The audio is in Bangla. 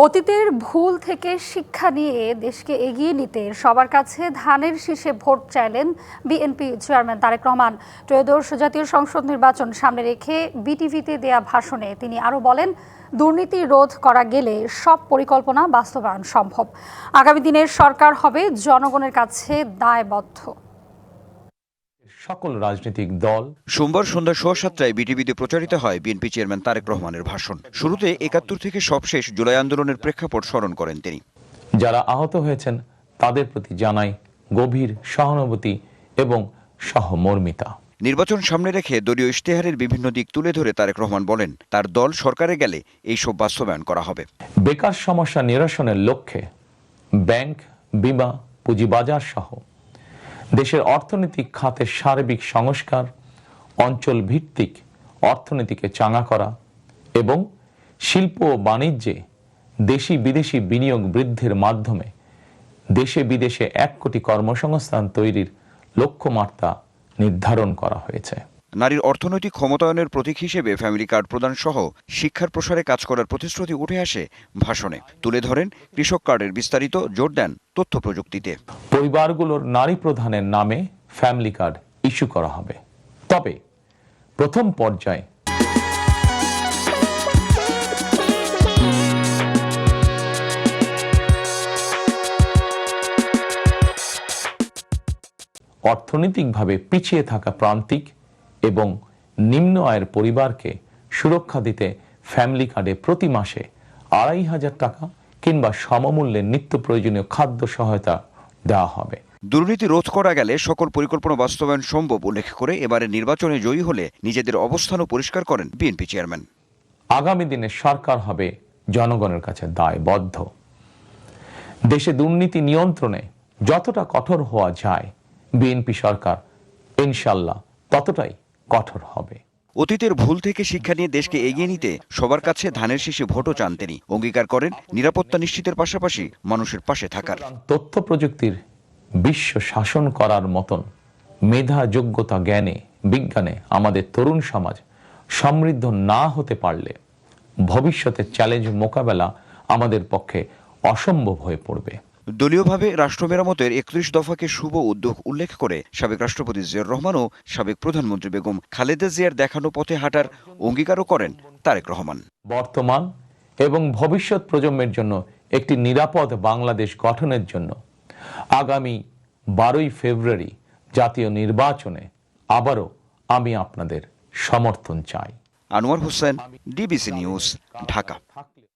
অতীতের ভুল থেকে শিক্ষা নিয়ে দেশকে এগিয়ে নিতে সবার কাছে ধানের শীষে ভোট চাইলেন বিএনপি চেয়ারম্যান তারেক রহমান। ত্রয়োদশ জাতীয় সংসদ নির্বাচন সামনে রেখে বিটিভিতে দেয়া ভাষণে তিনি আরও বলেন, দুর্নীতি রোধ করা গেলে সব পরিকল্পনা বাস্তবায়ন সম্ভব। আগামী দিনের সরকার হবে জনগণের কাছে দায়বদ্ধ। সকল রাজনৈতিক দল সোমবার সন্ধ্যা 7:15টায় বিটিভিতে প্রচারিত হয় বিএনপি চেয়ারম্যান তারেক রহমানের ভাষণ। শুরুতে ৭১ থেকে সবশেষ জুলাই আন্দোলনের প্রেক্ষাপট স্মরণ করেন তিনি। যারা আহত হয়েছেন তাদের প্রতি জানাই গভীর সহানুভূতি এবং সহমর্মিতা। নির্বাচন সামনে রেখে দলীয় ইশতেহারের বিভিন্ন দিক তুলে ধরে তারেক রহমান বলেন, তার দল সরকারে গেলে এইসব বাস্তবায়ন করা হবে। বেকার সমস্যা নিরসনের লক্ষ্যে ব্যাংক, বীমা, পুঁজিবাজার সহ দেশের অর্থনৈতিক খাতের সার্বিক সংস্কার, অঞ্চল ভিত্তিক অর্থনীতিকে চাঙা করা এবং শিল্প ও বাণিজ্যে দেশি বিদেশি বিনিয়োগ বৃদ্ধির মাধ্যমে দেশে বিদেশে ১ কোটি কর্মসংস্থান তৈরির লক্ষ্যমাত্রা নির্ধারণ করা হয়েছে। নারীর অর্থনৈতিক ক্ষমতায়নের প্রতীক হিসেবে ফ্যামিলি কার্ড প্রদান সহ শিক্ষার প্রসারে কাজ করার প্রতিশ্রুতি উঠে আসে ভাষণে। তুলে ধরেন কৃষক কার্ডের বিস্তারিত, জোর দেন তথ্য প্রযুক্তিতে। পরিবারগুলোর নারী প্রধানের নামে ফ্যামিলি কার্ড ইস্যু করা হবে, তবে প্রথম পর্যায়ে অর্থনৈতিকভাবে পিছিয়ে থাকা প্রান্তিক এবং নিম্ন আয়ের পরিবারকে সুরক্ষা দিতে ফ্যামিলি কার্ডে প্রতি মাসে ২৫০০ টাকা কিংবা সমমূল্যে নিত্য প্রয়োজনীয় খাদ্য সহায়তা দেওয়া হবে। দুর্নীতি রোধ করা গেলে সকল পরিকল্পনা বাস্তবায়ন সম্ভব উল্লেখ করে এবারের নির্বাচনে জয়ী হলে নিজেদের অবস্থানও পরিষ্কার করেন বিএনপি চেয়ারম্যান। আগামী দিনে সরকার হবে জনগণের কাছে দায়বদ্ধ। দেশে দুর্নীতি নিয়ন্ত্রণে যতটা কঠোর হওয়া যায় বিএনপি সরকার ইনশাল্লাহ ততটাই কঠোর হবে। অতীতের ভুল থেকে শিক্ষা নিয়ে দেশকে এগিয়ে নিতে সবার কাছে ধানের শীষে ভোটও চান তিনি। অঙ্গীকার করেন নিরাপত্তা নিশ্চিতের পাশাপাশি মানুষের পাশে থাকার। তথ্য প্রযুক্তির বিশ্ব শাসন করার মতন মেধা, যোগ্যতা, জ্ঞানে, বিজ্ঞানে আমাদের তরুণ সমাজ সমৃদ্ধ না হতে পারলে ভবিষ্যতের চ্যালেঞ্জ মোকাবেলা আমাদের পক্ষে অসম্ভব হয়ে পড়বে। দলীয়ভাবে রাষ্ট্র মেরামতের ৩১ দফাকে শুভ উদ্যোগ উল্লেখ করে সাবেক রাষ্ট্রপতি জিয়াউর রহমান ও সাবেক প্রধানমন্ত্রী বেগম খালেদা জিয়ার দেখানো পথে হাঁটার অঙ্গীকারও করেন তারেক রহমান। বর্তমান এবং ভবিষ্যৎ প্রজন্মের জন্য একটি নিরাপদ বাংলাদেশ গঠনের জন্য আগামী ১২ই ফেব্রুয়ারি জাতীয় নির্বাচনে আবারও আমি আপনাদের সমর্থন চাই। Anwar Hossain, DBC news, Dhaka.